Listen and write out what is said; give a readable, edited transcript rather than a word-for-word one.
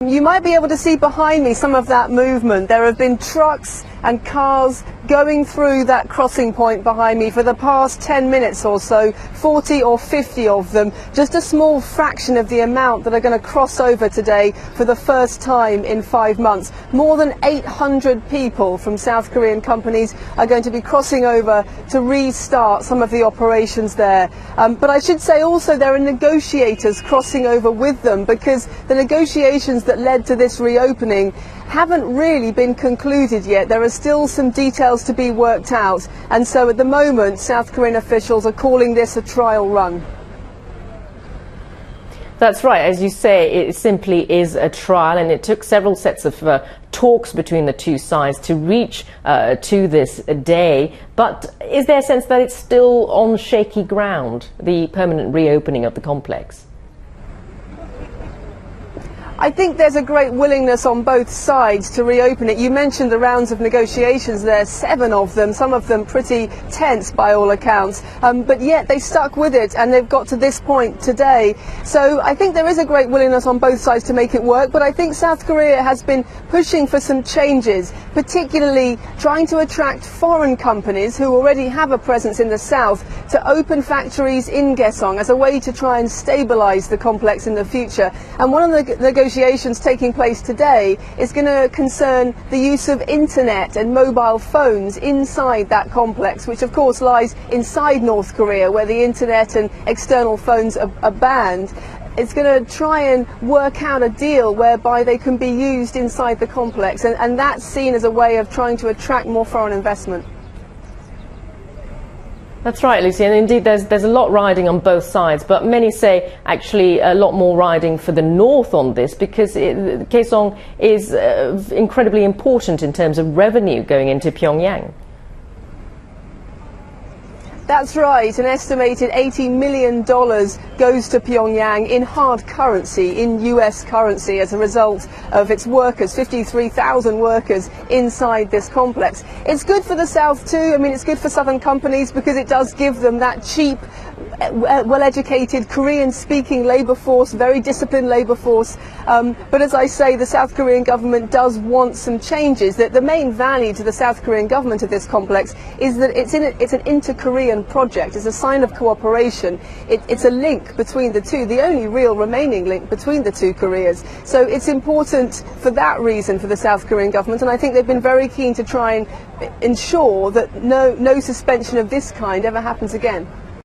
You might be able to see behind me some of that movement. There have been trucks and cars going through that crossing point behind me for the past 10 minutes or so, 40 or 50 of them, just a small fraction of the amount that are going to cross over today for the first time in 5 months. More than 800 people from South Korean companies are going to be crossing over to restart some of the operations there. But I should say also there are negotiators crossing over with them, because the negotiations that led to this reopening haven't really been concluded yet. There are still some details to be worked out, and so at the moment South Korean officials are calling this a trial run. That's right. As you say, it simply is a trial, and it took several sets of talks between the two sides to reach to this day. But is there a sense that it's still on shaky ground, the permanent reopening of the complex? I think there's a great willingness on both sides to reopen it. You mentioned the rounds of negotiations there, 7 of them, some of them pretty tense by all accounts, but yet they stuck with it and they've got to this point today. So I think there is a great willingness on both sides to make it work, but I think South Korea has been pushing for some changes, particularly trying to attract foreign companies who already have a presence in the south to open factories in Kaesong as a way to try and stabilize the complex in the future. And one of the negotiations taking place today is going to concern the use of internet and mobile phones inside that complex, which of course lies inside North Korea, where the internet and external phones are banned. It's going to try and work out a deal whereby they can be used inside the complex, and that's seen as a way of trying to attract more foreign investment. That's right, Lucy, and indeed there's a lot riding on both sides, but many say actually a lot more riding for the north on this, because Kaesong is incredibly important in terms of revenue going into Pyongyang. That's right. An estimated $80 million goes to Pyongyang in hard currency, in US currency, as a result of its workers, 53,000 workers inside this complex. It's good for the South too. I mean, it's good for southern companies because it does give them that cheap, well-educated, Korean-speaking labour force, very disciplined labour force. But as I say, the South Korean government does want some changes. That the main value to the South Korean government of this complex is that it's an inter-Korean project. It's a sign of cooperation. It's a link between the two, the only real remaining link between the two Koreas. So it's important for that reason for the South Korean government, and I think they've been very keen to try and ensure that no suspension of this kind ever happens again.